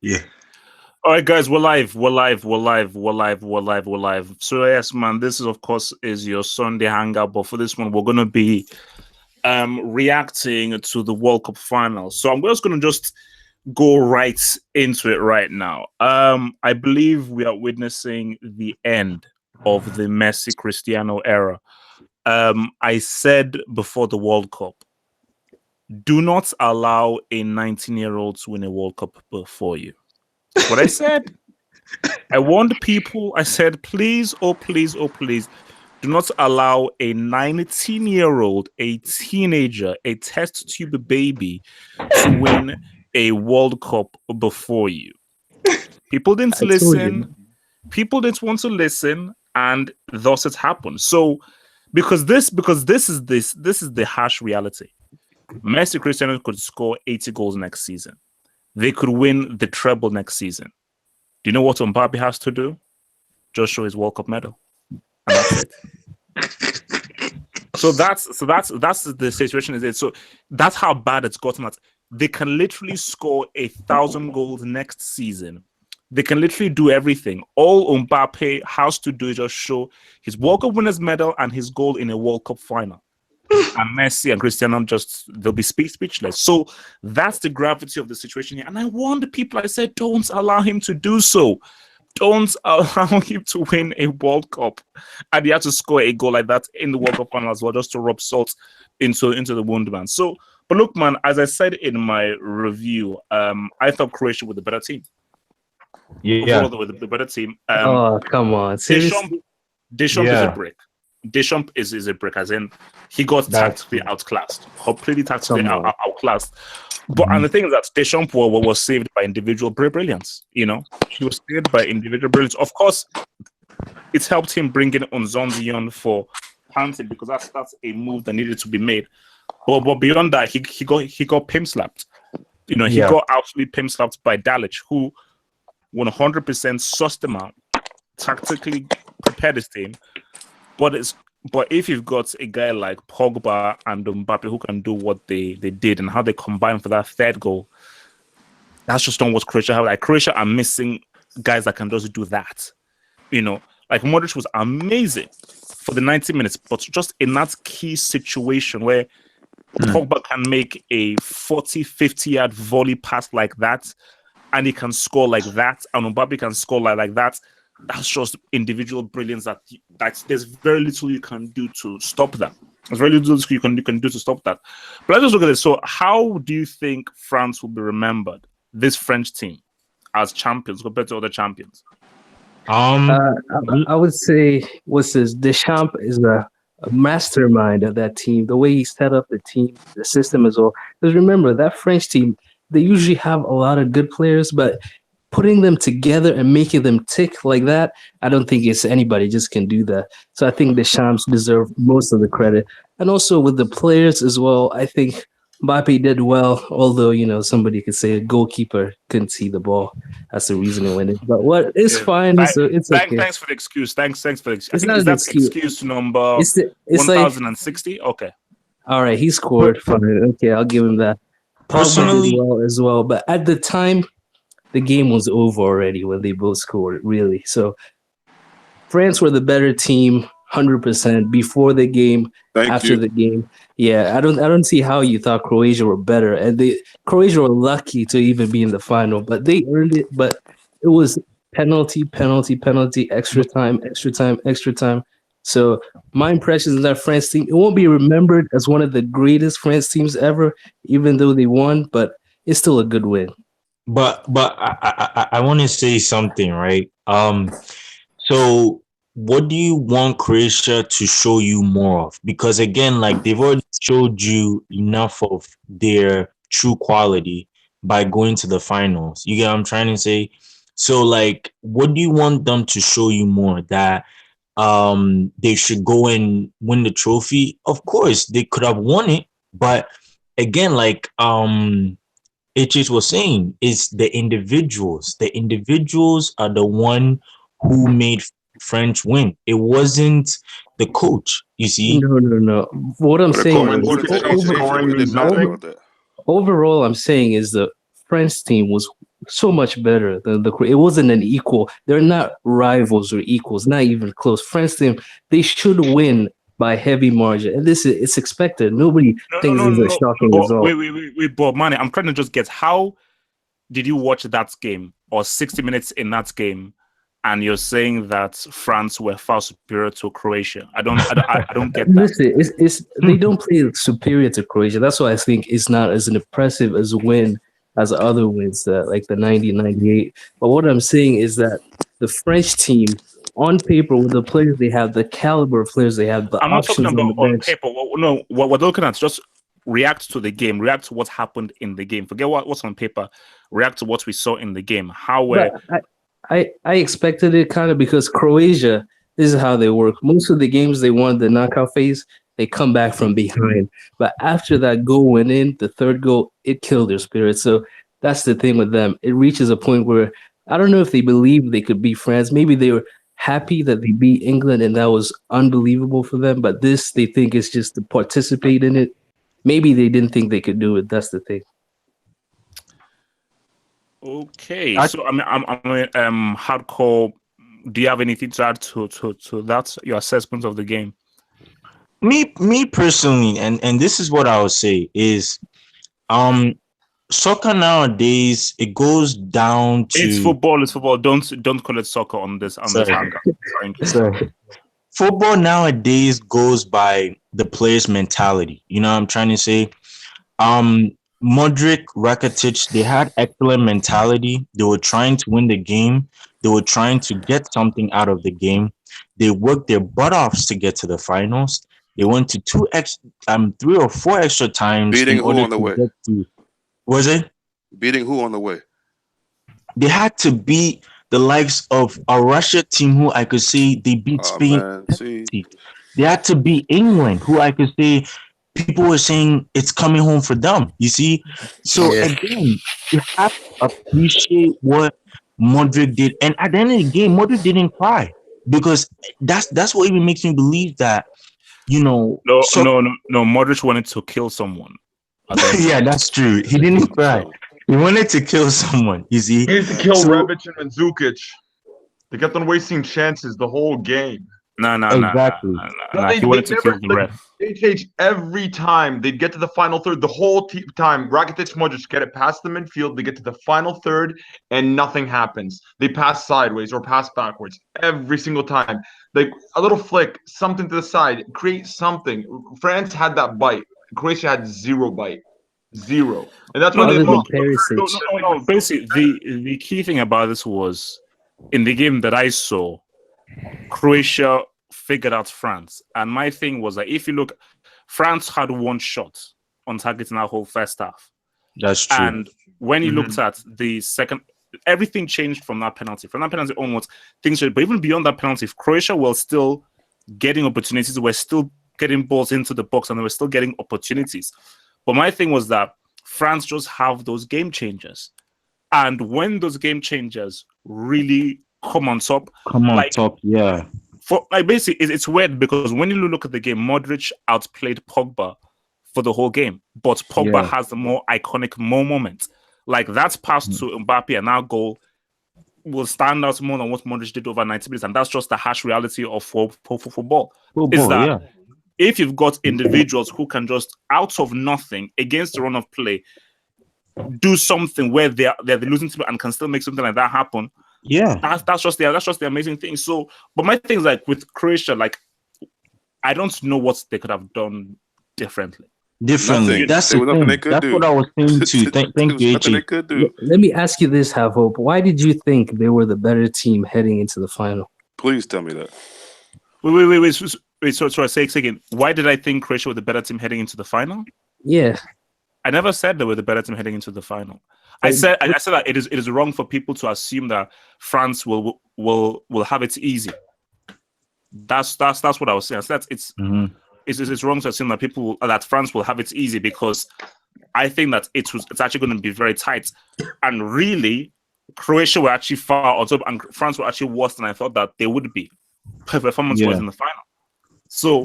Yeah. All right, guys, we're live. So yes, man, this is of course is your Sunday hangout, but for this one, we're gonna be reacting to the World Cup final. So I'm just gonna go right into it right now. I believe we are witnessing the end of the Messi Cristiano era. I said before the World Cup, do not allow a 19-year-old to win a World Cup before you. That's what I said. I warned people. I said, please, oh please, oh please, do not allow a 19-year-old, a teenager, a test tube baby to win a World Cup before you. People didn't listen. People didn't want to listen, and thus it happened. So, because this is the harsh reality. Messi Cristiano could score 80 goals next season. They could win the treble next season. Do you know what Mbappe has to do? Just show his World Cup medal, and that's it. So that's the situation. Is it? So that's how bad it's gotten. That they can literally score 1,000 goals next season. They can literally do everything. All Mbappe has to do is just show his World Cup winners medal and his goal in a World Cup final. And Messi and Cristiano they'll be speechless. So that's the gravity of the situation here. And I warned the people, I said, don't allow him to do so. Don't allow him to win a World Cup. And he had to score a goal like that in the World Cup final as well, just to rub salt into the wound, man. So, but look, man, as I said in my review, I thought Croatia was the better team. Yeah. With the better team. Oh, come on. Deschamps is a brick. Deschamps is a brick, as in he got tactically outclassed, completely tactically outclassed. But and the thing is that Deschamps was saved by individual brilliance. You know, he was saved by individual brilliance. Of course, it's helped him bring in Onzonzion for Panty because that's a move that needed to be made. But beyond that, he got pimp slapped. You know, he got absolutely pimp slapped by Dalic, who 100% sussed him out, tactically prepared his team. But if you've got a guy like Pogba and Mbappe who can do what they did and how they combine for that third goal, that's just not what Croatia have. Like Croatia are missing guys that can just do that. You know, like Modric was amazing for the 90 minutes, but just in that key situation where Pogba can make a 40, 50-yard volley pass like that, and he can score like that, and Mbappe can score like that. That's just individual brilliance that there's very little you can do to stop that. There's very little you can do to stop that. But let's just look at this. So how do you think France will be remembered, this French team, as champions compared to other champions? I would say Deschamps is a mastermind of that team. The way he set up the team, the system as well. Because remember, that French team, they usually have a lot of good players, but putting them together and making them tick like that, I don't think it's anybody just can do that. So I think Deschamps deserve most of the credit. And also with the players as well, I think Mbappe did well, although, you know, somebody could say a goalkeeper couldn't see the ball. That's the reason he won it. But it's fine. It's okay. Thanks for the excuse. Thanks for the excuse. It's not that's excuse number 1060. Like, okay. All right, he scored. Fine. Okay, I'll give him that. Personally, well as well. But at the time, the game was over already when they both scored, really. So France were the better team, 100% before the game, after the game. Yeah, I don't see how you thought Croatia were better. And Croatia were lucky to even be in the final, but they earned it. But it was penalty, extra time. So my impressions of that France team, it won't be remembered as one of the greatest France teams ever, even though they won, but it's still a good win. But I want to say something, right? So what do you want Croatia to show you more of? Because again, like they've already showed you enough of their true quality by going to the finals. You get what I'm trying to say? So like, what do you want them to show you more? That they should go and win the trophy? Of course, they could have won it, but again, like H was saying, is the individuals. The individuals are the one who made French win. It wasn't the coach, you see. No. What I'm saying overall, I'm saying is the French team was so much better than the. It wasn't an equal. They're not rivals or equals. Not even close. France team. They should win by heavy margin, and this is it's expected. Nobody thinks this is a shocking But result. wait, Bob Manny, I'm trying to just get how did you watch that game or 60 minutes in that game, and you're saying that France were far superior to Croatia? I don't get that. Listen, it's they don't play superior to Croatia. That's why I think it's not as impressive as win as other wins, like the 1998. But what I'm saying is that the French team, on paper, with the players they have, the caliber of players they have, the I'm not talking options on the about on bench. paper. No, what we're looking at just react to the game, react to what happened in the game. Forget what's on paper. React to what we saw in the game. How were But I expected it kind of because Croatia, this is how they work. Most of the games they won the knockout phase, they come back from behind. But after that goal went in, the third goal, it killed their spirit. So that's the thing with them. It reaches a point where I don't know if they believe they could beat France. Maybe they were happy that they beat England and that was unbelievable for them. But this, they think is just to participate in it. Maybe they didn't think they could do it. That's the thing. okay? So I'm hardcore. Do you have anything to add to that? Your assessment of the game? Me personally, and this is what I would say is, soccer nowadays it goes down to It's football. It's football. Don't call it soccer on this Sorry. angle. Thank you. Sorry. Football nowadays goes by the player's mentality. You know what I'm trying to say? Modric, Rakitic, they had excellent mentality. They were trying to win the game. They were trying to get something out of the game. They worked their butt offs to get to the finals. They went to 3 or 4 extra times Beating in who order on the to way? get to. Was it? Beating who on the way? They had to beat the likes of a Russia team who I could say they beat Spain. Man, see, They had to beat England, who I could say people were saying it's coming home for them. You see, so again, you have to appreciate what Modric did, and at the end of the game, Modric didn't cry because that's what even makes me believe that No. Modric wanted to kill someone. Yeah, that's true. He didn't cry. He wanted to kill someone. You see, he needs to kill Rebic and Mandzukic. They kept on wasting chances the whole game. No. Exactly. He wanted to kill the ref. They changed every time. They'd get to the final third. The whole time, Rakitic, Modric get it past the midfield. They get to the final third, and nothing happens. They pass sideways or pass backwards every single time. Like a little flick, something to the side, create something. France had that bite. Croatia had zero bite. Zero. And that's why they lost. No. Basically, the key thing about this was in the game that I saw, Croatia figured out France. And my thing was that if you look, France had one shot on target in our whole first half. That's true. And when you looked at the second, everything changed from that penalty. From that penalty onwards, things changed. But even beyond that penalty, if Croatia was still getting opportunities, we're still getting balls into the box and they were still getting opportunities. But my thing was that France just have those game changers. And when those game changers really come on top, yeah. For like basically, it's weird because when you look at the game, Modric outplayed Pogba for the whole game, but Pogba has the more iconic moment. Like that pass to Mbappe and our goal will stand out more than what Modric did over 90 minutes, and that's just the harsh reality of football. Is that if you've got individuals who can just out of nothing against the run of play do something where they're losing to and can still make something like that happen. Yeah, that's just the amazing thing. So, but my thing is like with Croatia, like I don't know what they could have done differently. That's the thing. That's what I was saying too. Thank you, HA. Let me ask you this, Have Hope. Why did you think they were the better team heading into the final? Please tell me that. Wait. So I say again. Why did I think Croatia were the better team heading into the final? Yeah. I never said they were the better team heading into the final. I said that it is wrong for people to assume that France will have it easy. That's what I was saying. I said it's wrong to assume that that France will have it easy because I think that it's actually going to be very tight. And really, Croatia were actually far on top, and France were actually worse than I thought that they would be. Performance was in the final. So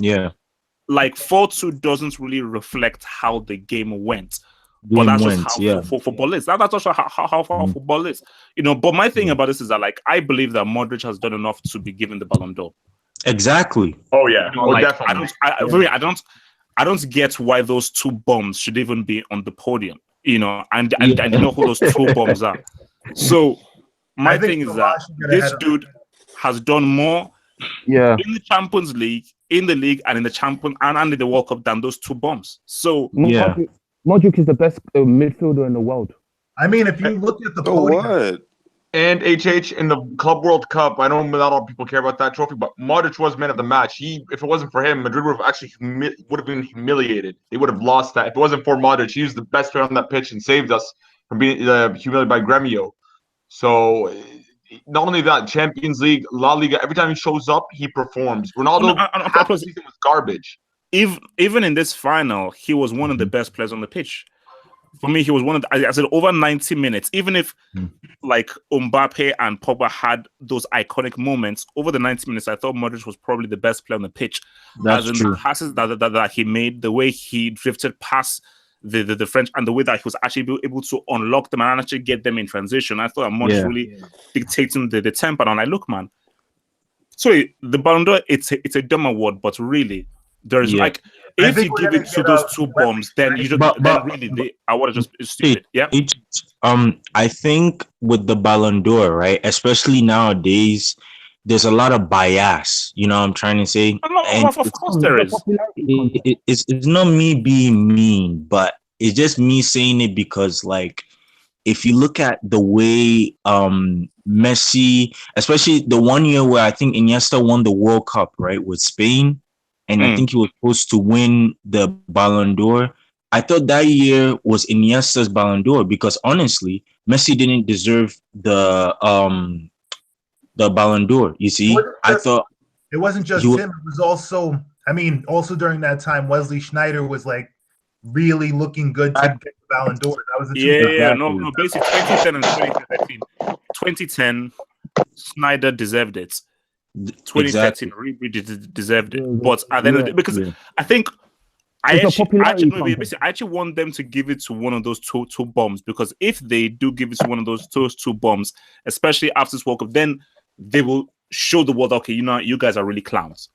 like 4-2 doesn't really reflect how the game went. But that's just wins, how yeah. football is. That's just how football is. But my thing about this is that, like, I believe that Modric has done enough to be given the Ballon d'Or. Exactly. Oh yeah. Definitely. Definitely. I don't get why those two bombs should even be on the podium. And you know who those two bombs are. So my thing is that this dude has done more in the Champions League, in the league, and in the World Cup than those two bombs. So Modric is the best midfielder in the world. I mean, if you look at the what? And HH in the Club World Cup, I know not a lot of people care about that trophy, but Modric was man of the match. If it wasn't for him, Madrid would have been humiliated. They would have lost that. If it wasn't for Modric, he was the best player on that pitch and saved us from being humiliated by Gremio. So not only that, Champions League, La Liga, every time he shows up, he performs. Ronaldo half the season was garbage. Even in this final, he was one of the best players on the pitch. For me, he was one of I said over 90 minutes. Even if like Mbappe and Pogba had those iconic moments, over the 90 minutes, I thought Modric was probably the best player on the pitch. That's true. The passes that he made, the way he drifted past the French, and the way that he was actually able to unlock them and actually get them in transition. I thought Modric really dictating the tempo. And I'm like, look, man. Sorry, the Ballon d'Or, it's a dumb award, but really, there's like, if you give it to those two bombs, then you just really the award is just stupid. Yeah. I think with the Ballon d'Or, right, especially nowadays, there's a lot of bias. You know what I'm trying to say? Of course there is. It's not me being mean, but it's just me saying it because, like, if you look at the way Messi, especially the one year where I think Iniesta won the World Cup, right, with Spain, and I think he was supposed to win the Ballon d'Or. I thought that year was Iniesta's Ballon d'Or because honestly, Messi didn't deserve the Ballon d'Or. You see, I thought it wasn't just him. It was also, also during that time, Wesley Sneijder was like really looking good to get the Ballon d'Or. That was no. Basically, 2010 and 2013. 2010, Sneijder deserved it. 2013 really deserved it, but at the end of the day, because I think I actually want them to give it to one of those two bombs, because if they do give it to one of those two bombs, especially after this World Cup, then they will show the world, okay, you guys are really clowns.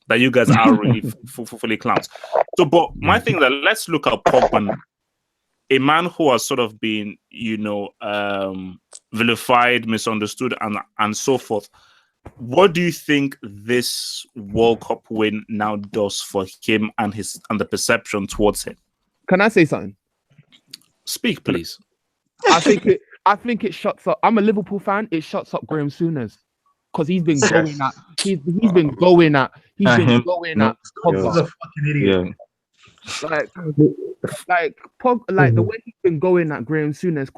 That you guys are really fully clowns. So, but my thing is that let's look at Pogba, a man who has sort of been, vilified, misunderstood, and so forth. What do you think this World Cup win now does for him and the perception towards him? Can I say something? Speak, please. I think it shuts up. I'm a Liverpool fan. It shuts up Graham Souness because he's been going at Pogba. He's a fucking idiot. Yeah. The way he's been going at Graham Souness,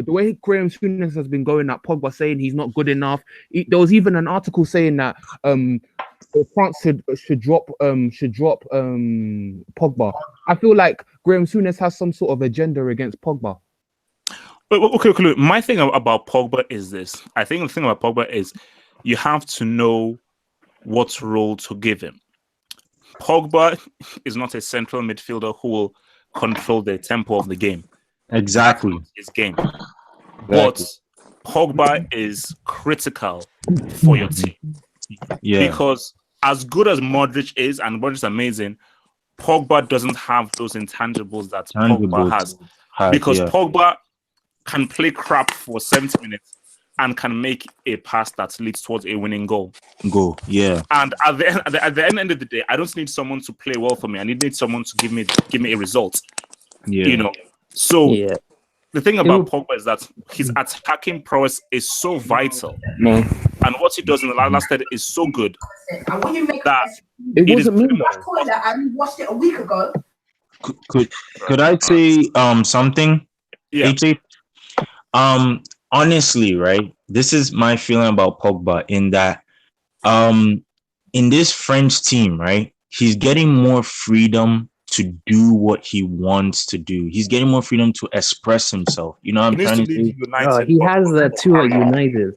the way Graham Souness has been going at Pogba, saying he's not good enough. There was even an article saying that France should drop Pogba. I feel like Graham Souness has some sort of agenda against Pogba. Okay. My thing about Pogba is this. I think the thing about Pogba is you have to know what role to give him. Pogba is not a central midfielder who will control the tempo of the game. Exactly. His game. But Pogba is critical for your team. Yeah. Because as good as Modric is, and Modric is amazing, Pogba doesn't have those intangibles that Pogba has. Because Pogba can play crap for 70 minutes and can make a pass that leads towards a winning goal. And at the end of the day, I don't need someone to play well for me. I need someone to give me a result. So the thing about Pogba is that his attacking prowess is so vital, and what he does in the last third is so good that it wasn't me. I watched it a week ago. Could I say something? Yeah. Honestly, right? This is my feeling about Pogba in that in this French team, right? He's getting more freedom to do what he wants to do. He's getting more freedom to express himself. You know what I'm trying to say? He has that too at United.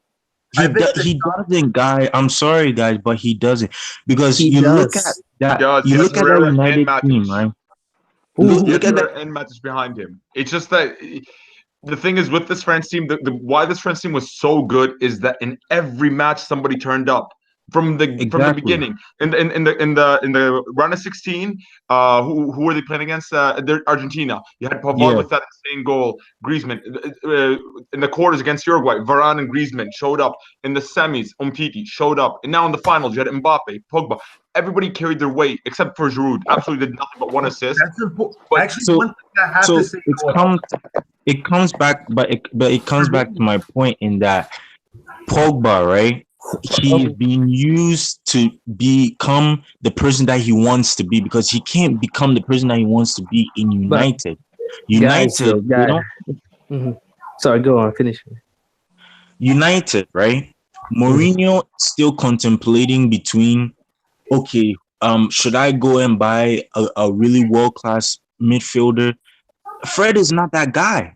He doesn't, guy. I'm sorry, guys, but he doesn't. Because look at that. You look at that United team, right? Look at that. And matches behind him. It's just that the thing is with this France team, why this France team was so good is that in every match somebody turned up from the beginning. In the round of 16, who were they playing against? Argentina. You had Pogba with that insane goal. Griezmann in the quarters against Uruguay. Varane and Griezmann showed up. In the semis, Umtiti showed up. And now in the finals, you had Mbappe, Pogba. Everybody carried their weight except for Giroud. Absolutely did nothing but 1 assist. That's important. Actually, one thing I have to say. It comes back to my point in that Pogba, right? He's being used to become the person that he wants to be because he can't become the person that he wants to be in United. Sorry, go on, finish. United, right? Mourinho still contemplating between, okay, should I go and buy a really world-class midfielder? Fred is not that guy.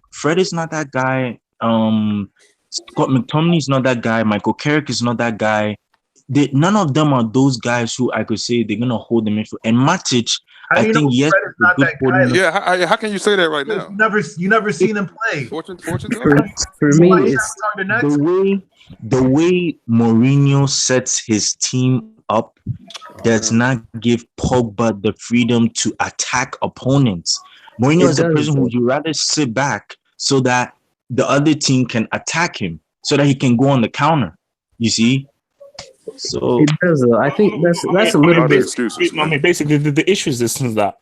Scott McTominay is not that guy. Michael Carrick is not that guy. None of them are those guys who I could say they're gonna hold the midfield. And Matic, I think yes, Fred is not that guy. Yeah, how can you say that right now? You never seen him play. Fortune. For me, it's the way Mourinho sets his team up does not give Pogba the freedom to attack opponents. Mourinho is a person who would rather sit back so that the other team can attack him, so that he can go on the counter. You see? So it does. I think that's a little bit. Basically, the issue is this: is that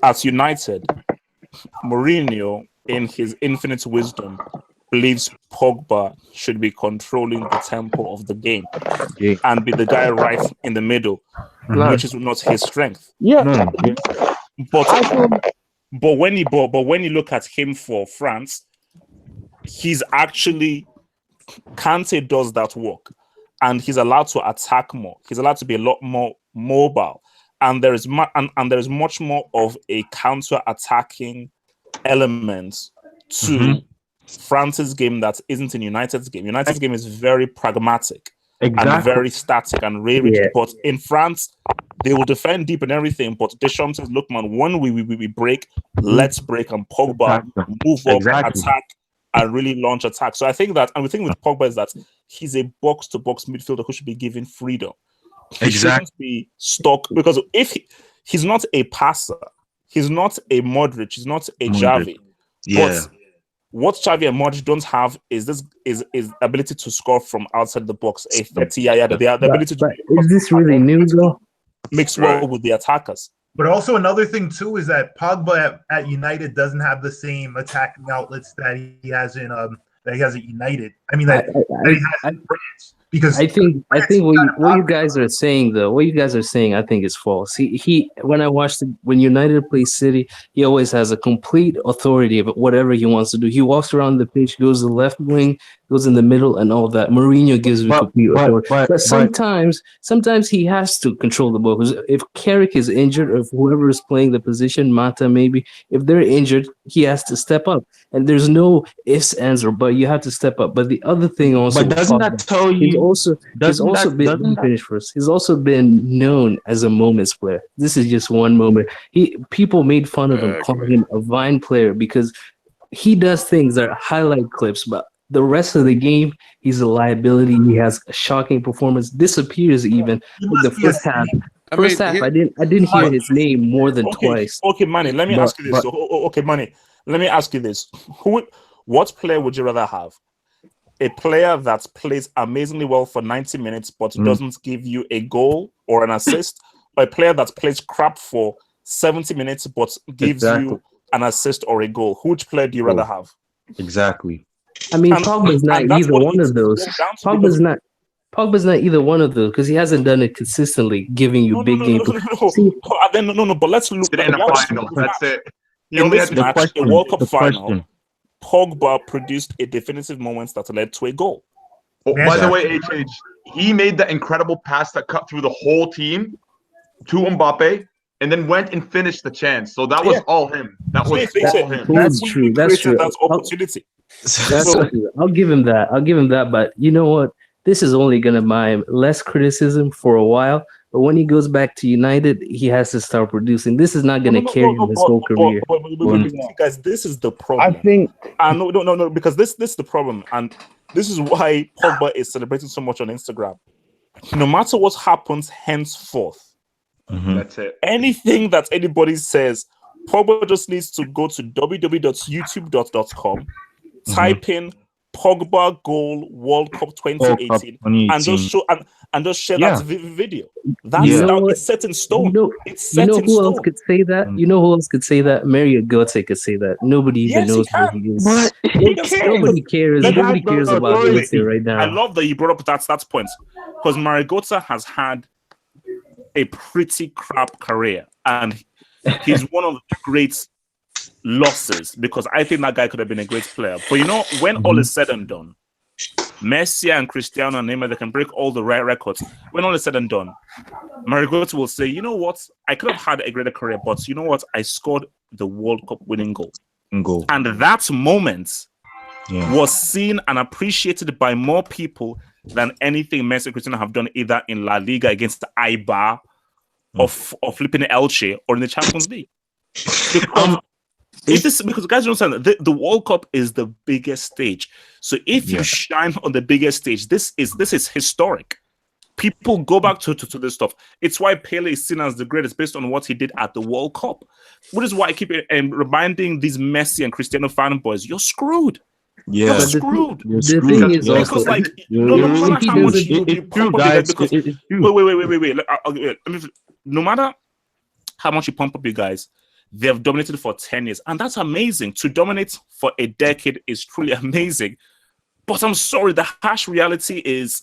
at United, Mourinho, in his infinite wisdom, believes Pogba should be controlling the tempo of the game and be the guy right in the middle, which is not his strength. But when you look at him for France, he's actually Kante does that work, and he's allowed to attack more. He's allowed to be a lot more mobile, and there is much more of a counter-attacking element to France's game that isn't in United's game. United's game is very pragmatic and very static and really rigid. But in France, they will defend deep and everything. But Deschamps says, "Look, man, when we break, let's break." And Pogba move up, attack, and really launch attack. So I think that, and the thing with Pogba is that he's a box-to-box midfielder who should be given freedom. He shouldn't be stuck, because if he's not a passer, he's not a Modric, he's not a Xavi. But what Xavi and Modric don't have is ability to score from outside the box. The ability to. Is this really new though? Mixed well with the attackers. But also another thing too is that Pogba at United doesn't have the same attacking outlets that he has at United. I mean that he has in France. Because I think what you guys are saying I think is false. When United plays City, he always has a complete authority of whatever he wants to do. He walks around the pitch, goes to the left wing, goes in the middle, and all that. Mourinho gives him complete authority. But sometimes he has to control the ball. Because if Carrick is injured, or if whoever is playing the position, Mata maybe, if they're injured, he has to step up. And there's no ifs, ands, or but. You have to step up. But the other thing also, but doesn't that tell you? He's also been known as a moments player. This is just one moment. People made fun of him, calling him a Vine player, because he does things that are highlight clips, but the rest of the game, he's a liability. He has a shocking performance, disappears even with the first half. I didn't hear his name more than twice. Okay, Manny, let me ask you this. Let me ask you this. What player would you rather have? A player that plays amazingly well for 90 minutes but doesn't give you a goal or an assist, or a player that plays crap for 70 minutes but gives you an assist or a goal? Which player do you rather have? Exactly. I mean, Pogba's not either one of those. Pogba's not either one of those because he hasn't done it consistently, giving you big games. No. But let's look at the final. That's it. In this match, a World Cup final, Pogba produced a definitive moment that led to a goal. Oh, by the way, HH, he made that incredible pass that cut through the whole team to Mbappe and then went and finished the chance. So that was all him. That was all him. That's true. That's true. That's opportunity. I'll give him that. But you know what? This is only going to buy him less criticism for a while, But when he goes back to United, he has to start producing. This is not going to carry him his whole career. Guys, this is the problem. I think. No, because this is the problem, and this is why Pogba is celebrating so much on Instagram. No matter what happens henceforth, That's it. anything that anybody says, Pogba just needs to go to www.youtube.com, type in Pogba goal World Cup 2018, and just share that video. That's now it's set in stone. It's set in stone. Who else could say that? You know who else could say that? Mario Götze could say that. Nobody even knows who he is. Nobody cares. Nobody cares about Götze right now. I love that you brought up that point, because Mario Götze has had a pretty crap career, and he's one of the great losses, because I think that guy could have been a great player. But you know, when all is said and done, Messi and Cristiano and Neymar, they can break all the right records. When all is said and done, Mario Götze will say, you know what, I could have had a greater career, but you know what, I scored the World Cup winning goal. And that moment was seen and appreciated by more people than anything Messi and Cristiano have done, either in La Liga against Eibar or flipping Elche, or in the Champions League. Because guys don't understand, the World Cup is the biggest stage. So if you shine on the biggest stage, this is historic. People go back to this stuff. It's why Pele is seen as the greatest based on what he did at the World Cup. Which is why I keep reminding these Messi and Cristiano fanboys, you're screwed. Yeah, you're screwed. The thing is also, because like no matter how much you pump up, no matter how much you pump up you guys, they have dominated for 10 years, and that's amazing. To dominate for a decade is truly amazing. But I'm sorry, the harsh reality is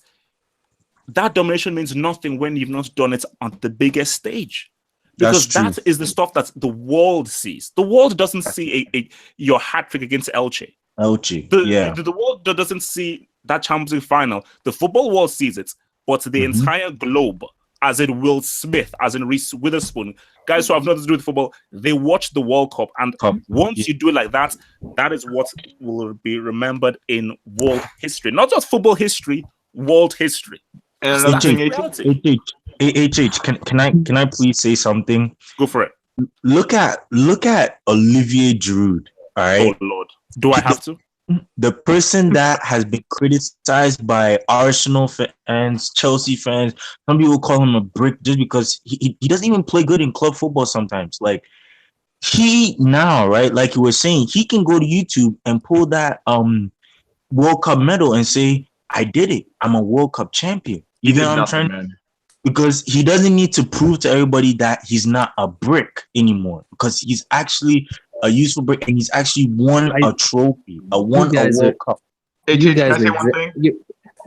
that domination means nothing when you've not done it on the biggest stage. Because that is the stuff that the world sees. The world doesn't see your hat trick against Elche. The world doesn't see that Champions League final. The football world sees it, but the entire globe, as in Will Smith, as in Reese Witherspoon, guys who have nothing to do with football, they watch the World Cup. And once you do it like that, that is what will be remembered in world history. Not just football history, world history. And can I please say something? Go for it. Look at Olivier Giroud. All right. Oh Lord, do I have to? The person that has been criticized by Arsenal fans, Chelsea fans, some people call him a brick just because he doesn't even play good in club football sometimes. Like he now, right? Like you were saying, he can go to YouTube and pull that World Cup medal and say, I did it. I'm a World Cup champion. You know what I'm trying to? Because he doesn't need to prove to everybody that he's not a brick anymore, because he's actually a useful brick and he's actually won a trophy, a World Cup. Hey, can I say one thing?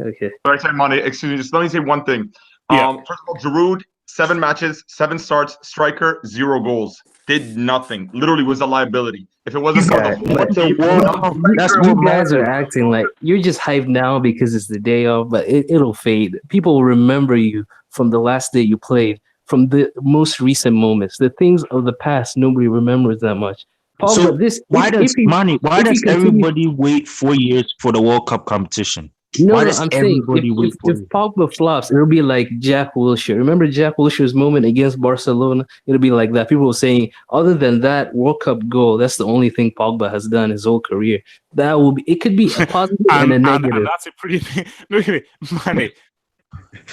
Okay. Sorry, Monty. Excuse me. Just let me say one thing. First of all, Giroud, 7 matches, 7 starts, striker, 0 goals. Did nothing. Literally was a liability. If it wasn't for you guys are acting like you're just hyped now because it's the day off, but it'll fade. People will remember you from the last day you played, from the most recent moments. The things of the past, nobody remembers that much. Paul, so why does everybody wait 4 years for the World Cup competition? No, I'm saying if Pogba flops, it'll be like Jack Wilshere. Remember Jack Wilshere's moment against Barcelona? It'll be like that. People were saying, other than that World Cup goal, that's the only thing Pogba has done his whole career. That will be. It could be a positive and a negative. And that's a pretty money.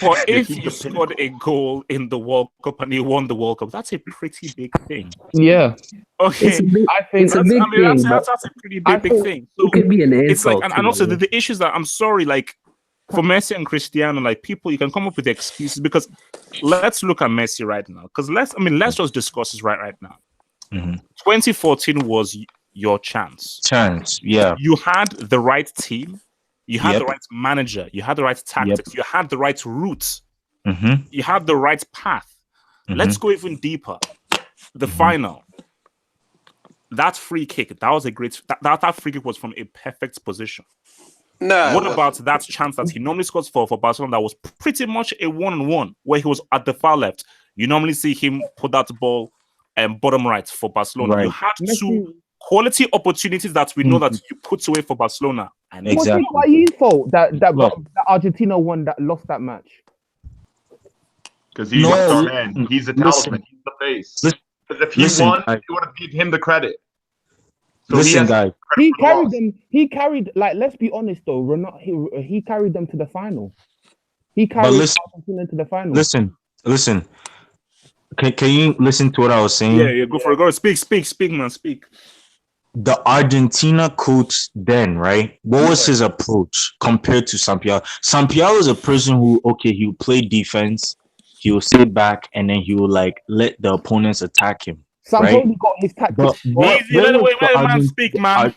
But if you scored a goal in the World Cup and you won the World Cup, that's a pretty big thing. Yeah. Okay. It's a big thing. That's a pretty big thing. So it could be an insult. It's like, and also the issues that I'm sorry, like for Messi and Cristiano, like people, you can come up with excuses, because let's look at Messi right now. Because let's just discuss this right now. 2014 was your chance. Yeah. You had the right team. You had the right manager. You had the right tactics. You had the right route. You had the right path. Let's go even deeper. The final. That free kick. That was a great. That free kick was from a perfect position. No. What about that chance that he normally scores for Barcelona? That was pretty much a 1-on-1 where he was at the far left. You normally see him put that ball bottom right for Barcelona. Right. You had two quality opportunities that we know that you put away for Barcelona. And exactly. Was it his fault that Argentina won that lost that match? because he's No, our man. He's the talisman. He's the face. Because if he won, guys. it would have given him the credit. So Listen, he guys. He carried them. He carried, like, let's be honest though, he carried them to the final. He carried Argentina to the final. Listen. Can you listen to what I was saying? Yeah, go for it. Go speak, man, speak. The Argentina coach then, right? What was his approach compared to Sampiao? Sampiao is a person who, okay, he will play defense, he will sit back, and then he will like let the opponents attack him. Sampaoli got his tactics. Wait, man, speak, man.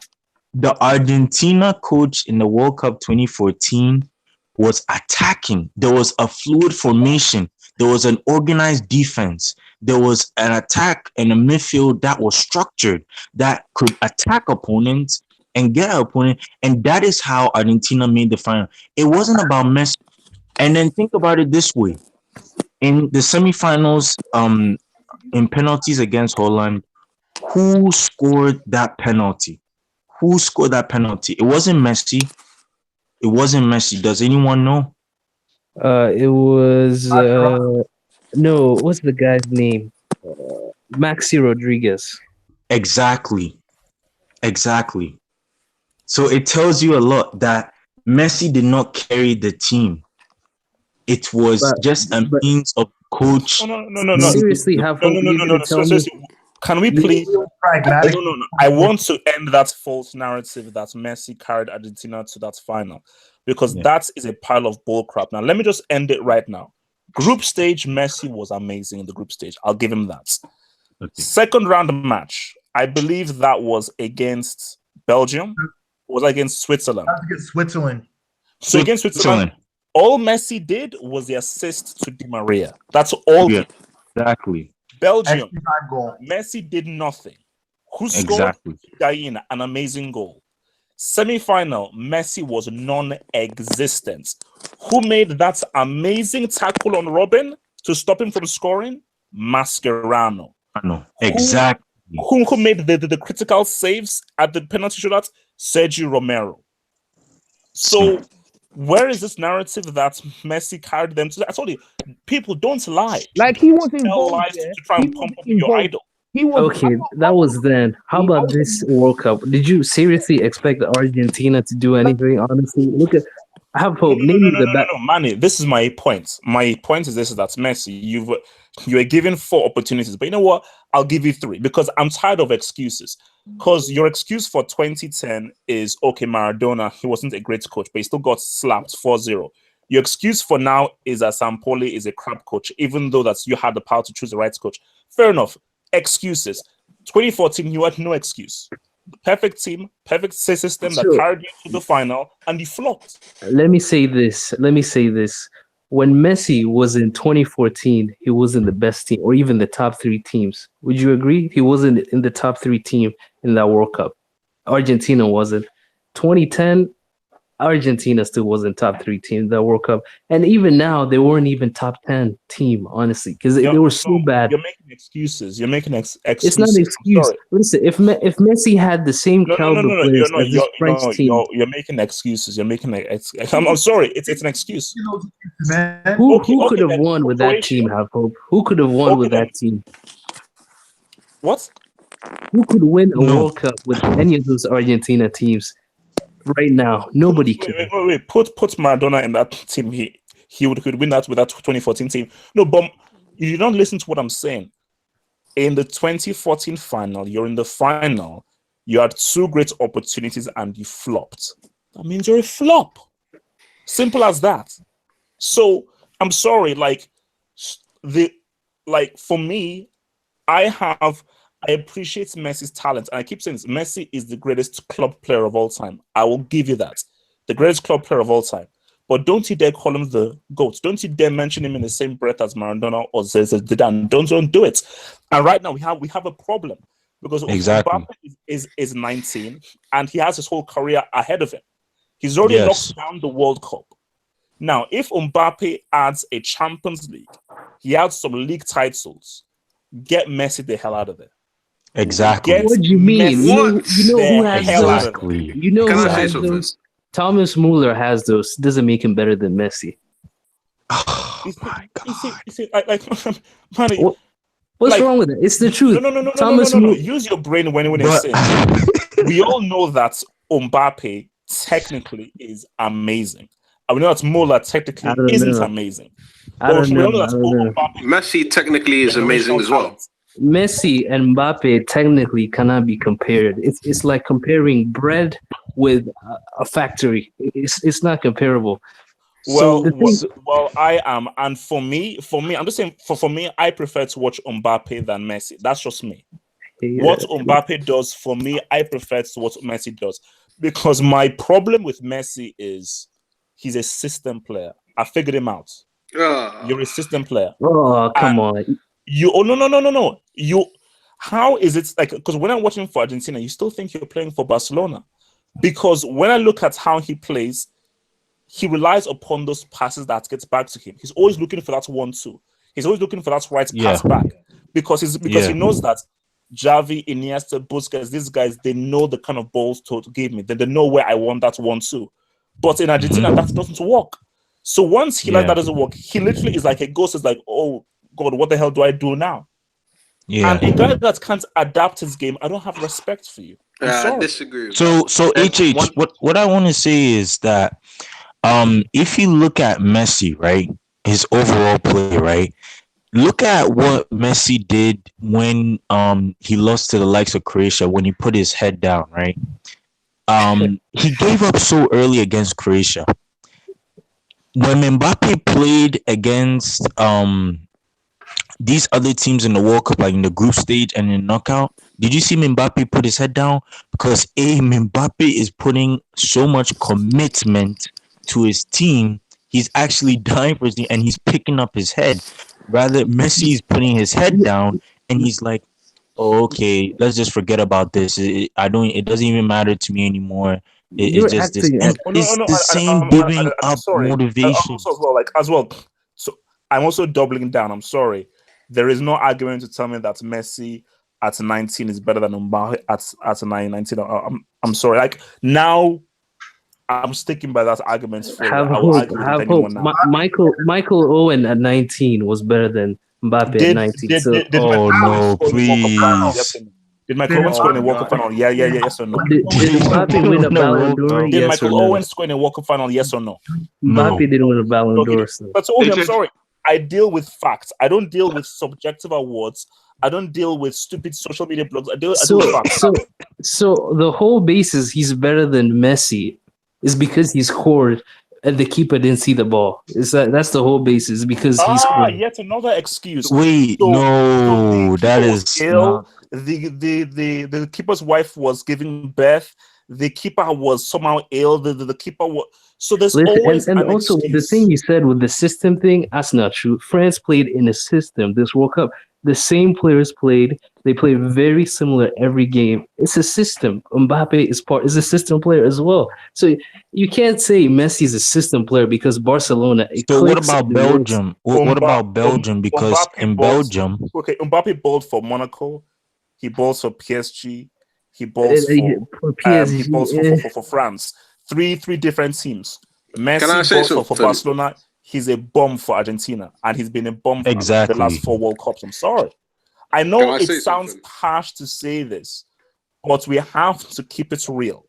The Argentina coach in the World Cup 2014 was attacking. There was a fluid formation. There was an organized defense. There was an attack and a midfield that was structured, that could attack opponents and get an opponent. And that is how Argentina made the final. It wasn't about Messi. And then think about it this way. In the semifinals, in penalties against Holland, who scored that penalty? Who scored that penalty? It wasn't Messi. It wasn't Messi. Does anyone know? It was no. What's the guy's name? Maxi Rodriguez. Exactly. So it tells you a lot that Messi did not carry the team. It was just a means of coach. No. Seriously, Can we please? Pragmatic. No. I want to end that false narrative that Messi carried Argentina to that final, because that is a pile of bull crap. Now, let me just end it right now. Group stage, Messi was amazing in the group stage. I'll give him that. Okay. Second round match, I believe that was against Belgium. Was against Switzerland. That was against Switzerland. So against Switzerland, all Messi did was the assist to Di Maria. That's all. Yeah, exactly. Belgium, Messi did nothing. Who scored? Gain, an amazing goal. Semi-final, Messi was non-existent. Who made that amazing tackle on Robin to stop him from scoring? Mascherano. Exactly. Who made the critical saves at the penalty shootout? Sergio Romero. So where is this narrative that Messi carried them to? I told you, people don't lie. Like, he was involved. Lies to try and pump up your idol. Okay, that was then. How about this World Cup? Did you seriously expect Argentina to do anything? Honestly, look at. I have hope. No, Manny. This is my point. My point is this: is that Messi, you were given 4 opportunities, but you know what? I'll give you 3 because I'm tired of excuses. Because your excuse for 2010 is okay, Maradona. He wasn't a great coach, but he still got slapped 4-0. Your excuse for now is that Sampaoli is a crap coach, even though you had the power to choose the right coach. Fair enough. Excuses. 2014, you had no excuse. Perfect team, perfect system that carried you to the final, and you flopped. Let me say this. When Messi was in 2014, he wasn't the best team or even the top 3 teams. Would you agree? He wasn't in the top 3 team in that World Cup. Argentina wasn't. 2010, Argentina still wasn't top 3 team in that World Cup. And even now, they weren't even top 10 team, honestly, because they were so bad. You're making excuses. You're making excuses. It's not an excuse. Listen, if Messi had the same caliber players as this French team, you're making excuses. You're making I'm sorry. It's an excuse. Who could have won with that team? Have hope. Who could have won with that team? What? Who could win a World Cup with any of those Argentina teams? Right now, nobody can. Wait. Put Maradona in that team. He could win that with that 2014 team. No, but you don't listen to what I'm saying. In the 2014 final, you're in the final. You had 2 great opportunities and you flopped. That means you're a flop. Simple as that. So I'm sorry. For me, I appreciate Messi's talent. And I keep saying this, Messi is the greatest club player of all time. I will give you that. The greatest club player of all time. But don't you dare call him the GOAT. Don't you dare mention him in the same breath as Maradona or Zidane. Don't do it. And right now we have a problem. Because Mbappe is 19 and he has his whole career ahead of him. He's already knocked down the World Cup. Now, if Mbappe adds a Champions League, he adds some league titles, get Messi the hell out of there. Exactly. What do you mean? You know who has those? Exactly. You know who has those? Thomas Muller has those. Doesn't make him better than Messi. Man, What's wrong with it? It's the truth. No. Use your brain when it's saying. We all know that Mbappe technically is amazing. I mean, that Mola technically isn't amazing. I don't know. Messi technically is amazing as well. Messi and Mbappe technically cannot be compared. It's like comparing bread with a factory. It's not comparable. Well, I am, and for me, I'm just saying. For me, I prefer to watch Mbappe than Messi. That's just me. Yeah. What Mbappe does for me, I prefer to what Messi does, because my problem with Messi is he's a system player. I figured him out. You're a system player. Oh, come on. No. How is it like? Because when I'm watching for Argentina, you still think you're playing for Barcelona, because when I look at how he plays, he relies upon those passes that gets back to him. He's always looking for that 1-2. He's always looking for that right pass back, because he knows that Xavi, Iniesta, Busquets, these guys, they know the kind of balls to give me. They know where I want that 1-2. But in Argentina, that doesn't work. So once he like that doesn't work, he literally is like a ghost. Is like, oh God, what the hell do I do now? Yeah. And a guy that can't adapt his game, I don't have respect for you. I disagree. So HH, what I want to say is that if you look at Messi, right, his overall play, right, look at what Messi did when he lost to the likes of Croatia, when he put his head down, right? He gave up so early against Croatia. When Mbappe played against these other teams in the World Cup, like in the group stage and in knockout, did you see Mbappe put his head down? Because Mbappe is putting so much commitment to his team. He's actually dying for his team, and he's picking up his head. Rather, Messi is putting his head down, and he's like, oh, okay, let's just forget about this. It doesn't even matter to me anymore. It's just this. And it's the same giving up motivation. As well. So I'm also doubling down. I'm sorry. There is no argument to tell me that Messi at 19 is better than Mbappe at 19. I'm sorry. Like, now, I'm sticking by that argument. Have hope. Michael Owen at 19 was better than Mbappe at 19. No, please. Did Michael Owen score in a World Cup final? Yeah, yes or no? Did Mbappe win a Ballon d'Or? Did Michael Owen score in a World Cup final? Yes or no? Mbappe didn't win a Ballon d'Or. But I'm sorry. I deal with facts. I don't deal with subjective awards. I don't deal with stupid social media blogs. I deal with facts. So the whole basis he's better than Messi is because he scored and the keeper didn't see the ball. That's the whole basis, because he scored. Yet another excuse. Wait, that is ill. The keeper's wife was giving birth. The keeper was somehow ill. The keeper was. So there's always and an also excuse. The thing you said with the system thing, that's not true. France played in a system this World Cup. The same players played. They played very similar every game. It's a system. Mbappe is a system player as well. So you can't say Messi is a system player because Barcelona. So what about Belgium? What about Belgium? Because in Belgium, Mbappe bowled for Monaco. He bowls for PSG. He bowls for PSG. He bowls for France. Three different teams. Messi bowls for Barcelona. He's a bomb for Argentina, and he's been a bomb for the last 4 World Cups. I'm sorry. I know it sounds harsh to say this, but we have to keep it real.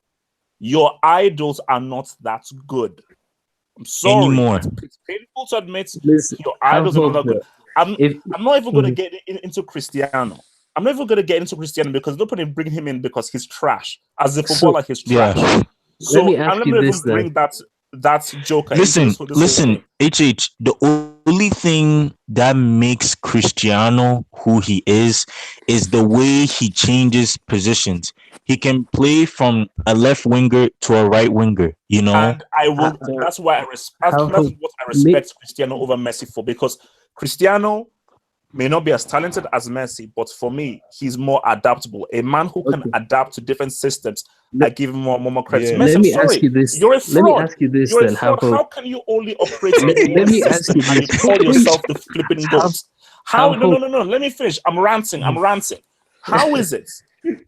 Your idols are not that good. I'm sorry. Anymore. It's painful to admit your idols are not that good. I'm not even going to get into Cristiano. I'm not even going to get into Cristiano because nobody bring him in because he's trash. As a footballer, he's trash. Yeah. So I'm not even bring that joker. Listen, HH. The only thing that makes Cristiano who he is the way he changes positions. He can play from a left winger to a right winger. You know, and I will. That's why I respect. That's what I respect Cristiano over Messi for, because Cristiano may not be as talented as Messi, but for me, he's more adaptable. A man who can adapt to different systems. I give him more credit. Messi, Let me ask you this. You're a fraud. Let me ask you this You're then. How can you only operate in Let me ask you and this. call yourself the flipping goat? How? No. Let me finish. I'm ranting. How is it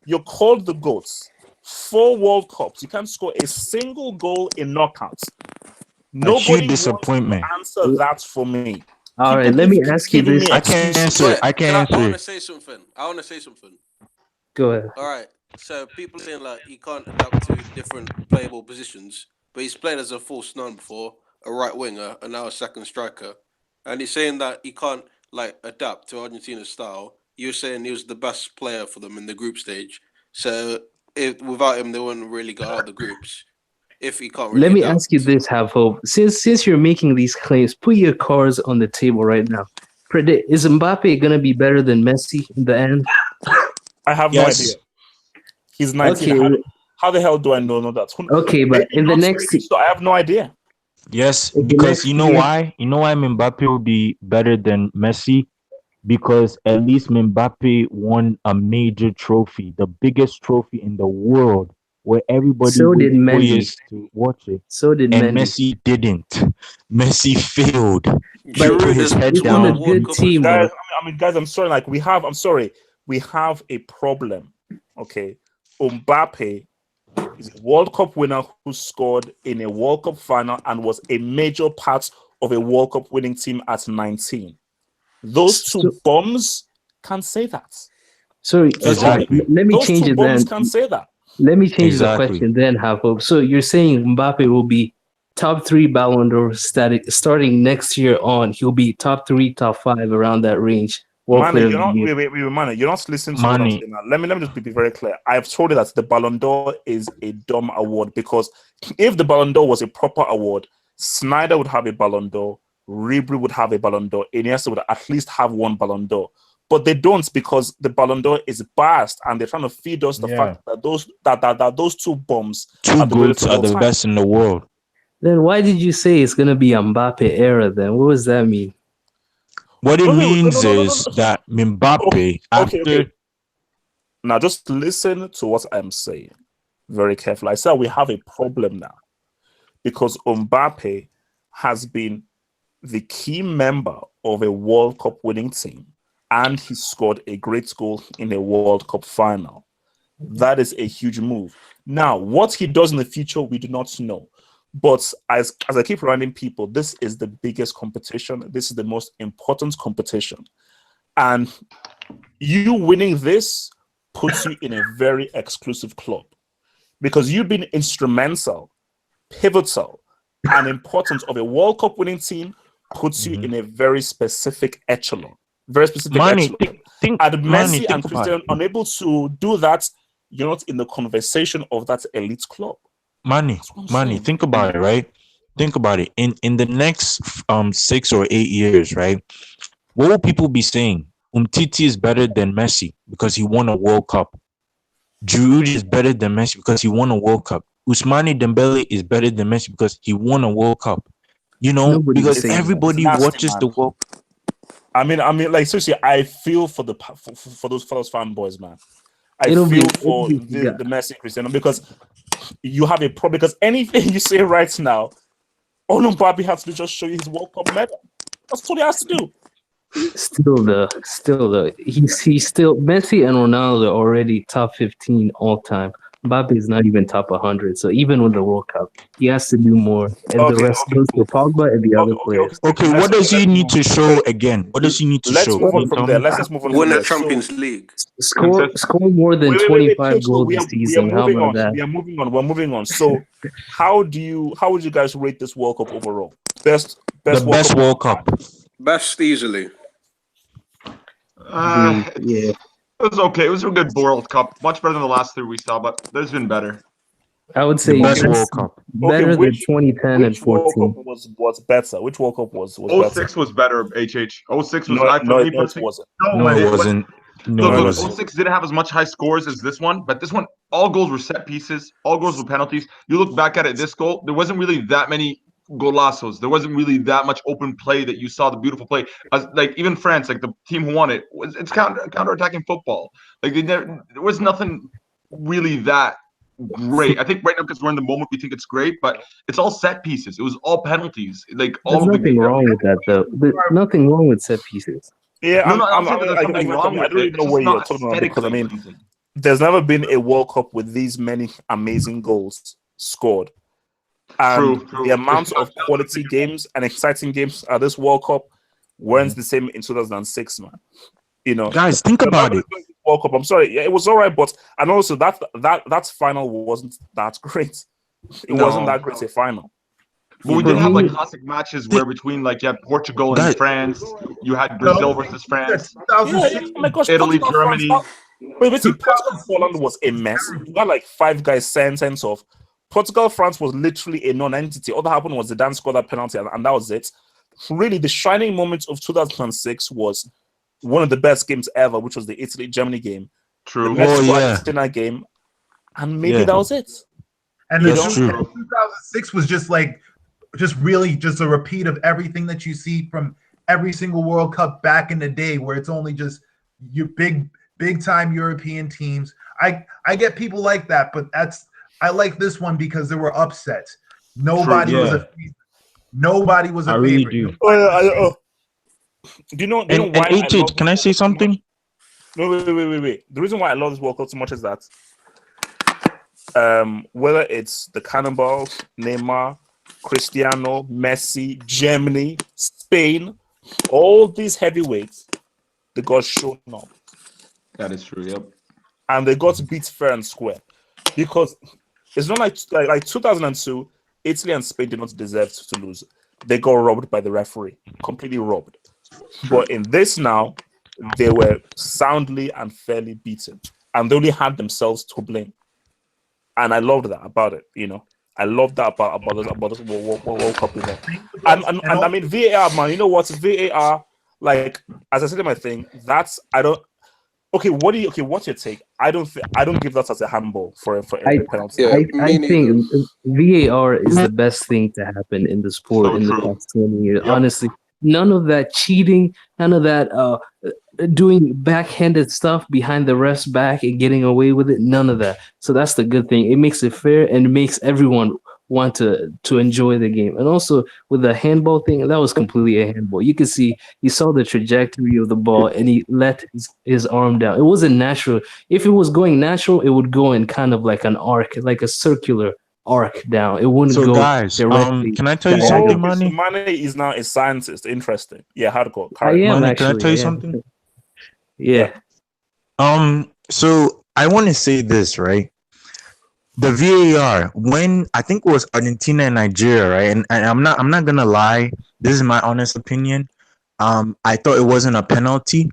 you're called the goats? 4 World Cups. You can't score a single goal in knockouts. Nobody disappointment. wants to answer that for me. All right, let me ask you this. I can't answer it. I can't I answer want to it. say something. I want to say something. Go ahead. All right. So people saying like he can't adapt to different playable positions, but he's played as a false nine before, a right winger, and now a second striker. And he's saying that he can't like adapt to Argentina's style. You're saying he was the best player for them in the group stage. So without him, they wouldn't really go out of the groups. If he can't really Let me adapt. ask you this, Have Hope. Since you're making these claims, put your cards on the table right now. Predict, is Mbappe gonna be better than Messi in the end? I have no idea. He's 19. Okay. How the hell do I know that? Okay, but in the next, so I have no idea. Yes, because you know why? You know why Mbappe will be better than Messi? Because at least Mbappe won a major trophy, the biggest trophy in the world, where everybody So did waited 4 Mendy. years to watch it. So did And Mendy. Messi didn't. Messi failed. He But put his head it's down. on a good team, guys, though. guys, I'm sorry. Like we have a problem. Okay, Mbappe is a World Cup winner who scored in a World Cup final and was a major part of a World Cup winning team at 19. Those two bums can say that. So Exactly. let me Those change two it bums then. can say that. Let me change the Exactly. question then, Have Hope. So you're saying Mbappe will be top 3 Ballon d'Or starting next year on. He'll be top 3, top 5 around that range. Manny, you're not Manny, you're not listening to what I'm saying now. Let me just be very clear. I've told you that the Ballon d'Or is a dumb award because if the Ballon d'Or was a proper award, Snyder would have a Ballon d'Or, Ribery would have a Ballon d'Or, Iniesta would at least have one Ballon d'Or. But they don't because the Ballon d'Or is biased and they're trying to feed us the fact that those two bums Two goats are the best in the world. Then why did you say it's gonna be Mbappe era then? What does that mean? What it means is that Mbappe Okay. Now just listen to what I'm saying very carefully. I said we have a problem now because Mbappe has been the key member of a World Cup winning team and he scored a great goal in a World Cup final. That is a huge move. Now, what he does in the future, we do not know. But as I keep reminding people, this is the biggest competition. This is the most important competition. And you winning this puts you in a very exclusive club because you've been instrumental, pivotal, and important of a World Cup winning team puts you in a very specific echelon. Very specific echelon. And Messi and Cristiano unable to do that, you're not in the conversation of that elite club. Manny, think about it, right? Think about it. In the next 6 or 8 years, right? What will people be saying? Umtiti is better than Messi because he won a World Cup. Giroud is better than Messi because he won a World Cup. Ousmane Dembele is better than Messi because he won a World Cup. You know, because everybody watches the World Cup. I mean, like seriously, I feel for those fanboys, man. I feel for the Messi Cristiano because you have a problem. Because anything you say right now, all Mbappe has to do is just show you his World Cup medal. That's what he has to do. Still though, he's still Messi and Ronaldo are already top 15 all time. Mbappe is not even top 100. So even with the World Cup, he has to do more. And the rest goes to Pogba and the other players. Okay, what does he need to show again? What does he need to show? Let's move on from there. Let's move on. Win the Champions League. Score more than 25 goals this season. How about that? We are moving on. We're moving on. So, how would you guys rate this World Cup overall? Best World Cup. Best easily. Yeah. It was okay. It was a good World Cup. Much better than the last 3 we saw, but there's been better. I would say best World Cup. Better than 2010 and 14. World Cup was better? Which World Cup was 06 was better, HH. 06 was it wasn't. No, it wasn't. No, it wasn't. 06 didn't have as much high scores as this one, but this one, all goals were set pieces, all goals were penalties. You look back at it, this goal, there wasn't really that many golazos. There wasn't really that much open play that you saw the beautiful play. Like even France, like the team who won it, it's counter-attacking football. Like there was nothing really that great. I think right now because we're in the moment, we think it's great, but it's all set pieces. It was all penalties. Like all There's nothing wrong with that though. There's nothing wrong with set pieces. Yeah, I'm saying there's something wrong with it. I don't even know where you're talking about because I mean, there's never been a World Cup with these many amazing goals scored. And True. the amount of quality games and exciting games at this World Cup weren't the same in 2006, man. You know, Guys, think about it. World Cup. I'm sorry, yeah, it was all right, but and also that final wasn't that great. It wasn't that great a final. But we did have like classic matches where between like Portugal and France, you had Brazil versus France, Yeah, oh my gosh, Italy, Portugal, Germany. Wait, Portugal Poland was a mess. You got like 5 guys sentence of Portugal France was literally a non-entity. All that happened was the dance scored that penalty, and that was it. Really, the shining moment of 2006 was one of the best games ever, which was the Italy-Germany game. True. The Mexico-Argentina game, and maybe that was it. And the 2006 was just a repeat of everything that you see from every single World Cup back in the day, where it's only just your big time European teams. I get people like that, but I like this one because there were upsets. Nobody was a favorite. Nobody was a favorite. Do. Do you know and why? HH, can I say something? No, wait. The reason why I love this World Cup so much is that whether it's the Cannonballs, Neymar, Cristiano, Messi, Germany, Spain, all these heavyweights, they got shown up. That is true. Yep. And they got beat fair and square, because it's not like 2002. Italy and Spain did not deserve to lose. They got robbed by the referee, completely robbed. But in this now, they were soundly and fairly beaten, and they only had themselves to blame. And I loved that about it. You know, I love that about this World Cup event. And I mean VAR, man. You know what? VAR, like as I said in my thing, that's I don't. Okay, what's your take? I don't give that as a handball for a penalty. I think VAR is the best thing to happen in the sport in the past 20 years. Yep. Honestly, none of that cheating, none of that doing backhanded stuff behind the ref's back and getting away with it. None of that. So that's the good thing. It makes it fair and it makes everyone want to enjoy the game. And also with the handball thing, that was completely a handball. You could see he saw the trajectory of the ball and he let his arm down. It wasn't natural. If it was going natural, it would go in kind of like an arc, like a circular arc down. It wouldn't go guys, directly. Can I tell you something, Manny? So Mane is now a scientist. Interesting. Yeah, hardcore. I am Manny, actually. can I tell you something? Yeah. So I want to say this, right? The VAR, when I think it was Argentina and Nigeria, right? And I'm not gonna lie, this is my honest opinion. I thought it wasn't a penalty,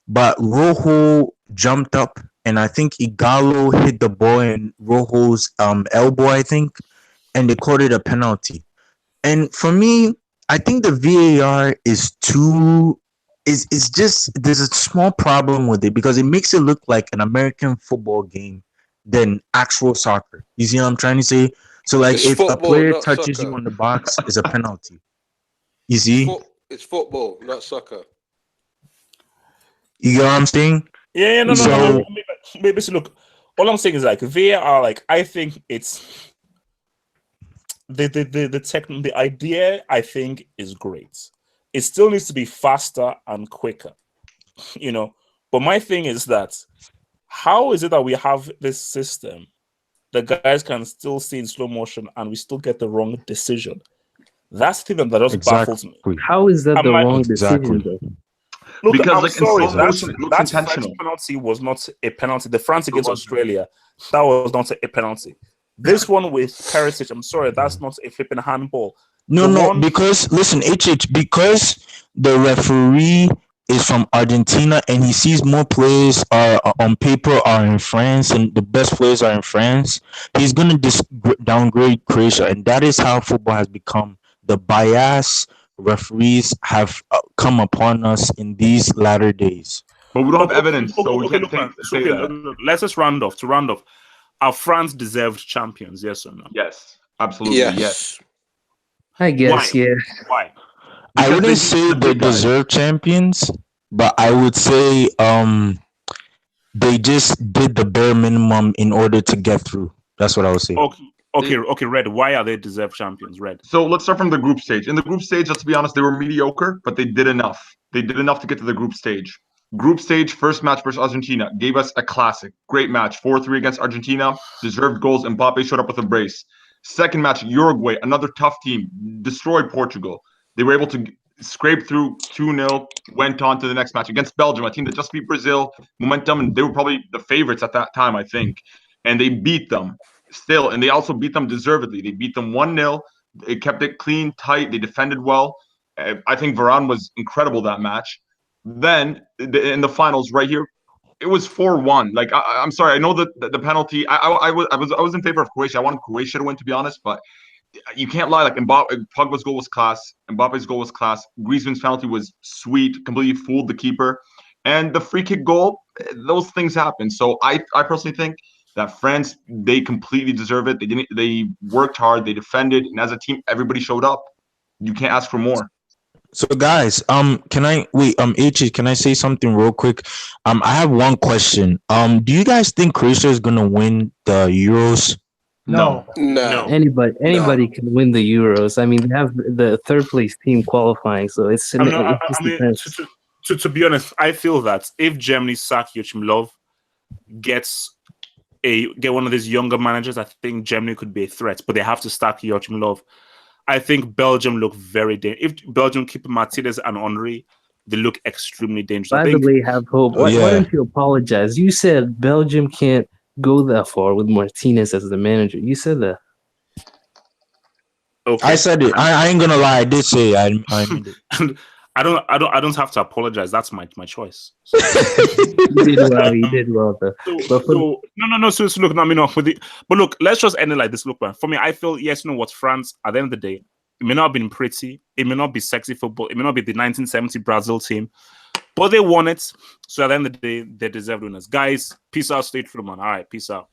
but Rojo jumped up and I think Igalo hit the ball in Rojo's elbow, I think, and they called it a penalty. And for me, I think the VAR is just there's a small problem with it because it makes it look like an American football game than actual soccer. You see what I'm trying to say? So like It's if football, a player not touches soccer. you on the box, it's a penalty. You see? It's football, not soccer. You know what I'm saying? Yeah, no. Maybe so look, all I'm saying is like VAR, like I think it's the idea I think is great. It still needs to be faster and quicker, you know. But my thing is that how is it that we have this system that guys can still see in slow motion and we still get the wrong decision? That's the thing that just baffles me. How is that the wrong decision, though? Look, because I'm like sorry, in slow motion, it looks that intentional. French penalty was not a penalty. The France against Australia, that was not a penalty. This one with Perisic, I'm sorry, that's not a flipping handball. No, because listen, because the referee is from Argentina and he sees more players are on paper are in France and the best players are in France, he's gonna downgrade Croatia, and that is how football has become. The bias referees have come upon us in these latter days. But we don't have evidence, so we can't say that. Look, let's just round off. To round off, are France deserved champions? Yes or no? Yes, absolutely. Yes. I guess. Why? Yeah. Why? I wouldn't say they deserve champions, but I would say they just did the bare minimum in order to get through. That's what I would say. Okay, Red. Why are they deserved champions, Red? So let's start from the group stage. In the group stage, let's be honest, they were mediocre, but they did enough. They did enough to get to the group stage. Group stage, first match versus Argentina, gave us a classic. Great match. 4-3 against Argentina. Deserved goals. Mbappe showed up with a brace. Second match, Uruguay, another tough team, destroyed Portugal. They were able to scrape through 2-0, went on to the next match against Belgium, a team that just beat Brazil, momentum, and they were probably the favorites at that time, I think. And they beat them still, and they also beat them deservedly. They beat them 1-0. They kept it clean, tight. They defended well. I think Varane was incredible that match. Then in the finals, right here, it was 4-1. Like I'm sorry, I know that the penalty. I was in favor of Croatia. I wanted Croatia to win, to be honest, but you can't lie. Like Pogba's goal was class. Mbappe's goal was class. Griezmann's penalty was sweet. Completely fooled the keeper. And the free kick goal, those things happen. So I personally think that France, they completely deserve it. They worked hard. They defended, and as a team, everybody showed up. You can't ask for more. So guys, can I wait? H, can I say something real quick? I have one question. Do you guys think Croatia is gonna win the Euros? No. No. Anybody can win the Euros. I mean, they have the third place team qualifying, so it just depends. To be honest, I feel that if Germany sack Joachim Löw, get one of these younger managers, I think Germany could be a threat. But they have to sack Joachim Löw. I think Belgium look very dangerous. If Belgium keep Martinez and Henry, they look extremely dangerous. By the way, have hope. Why don't you apologize? You said Belgium can't go that far with Martinez as the manager. You said that. Okay. I said it. I ain't gonna lie. I did say I meant it. I don't have to apologize. That's my choice. So. You did well. So look, I mean, but look, let's just end it like this. Look, man, for me, I feel yes, you know what, France. At the end of the day, it may not have been pretty, it may not be sexy football, it may not be the 1970 Brazil team, but they won it. So at the end of the day, they deserve winners. Guys, peace out, stay true, man. All right, peace out.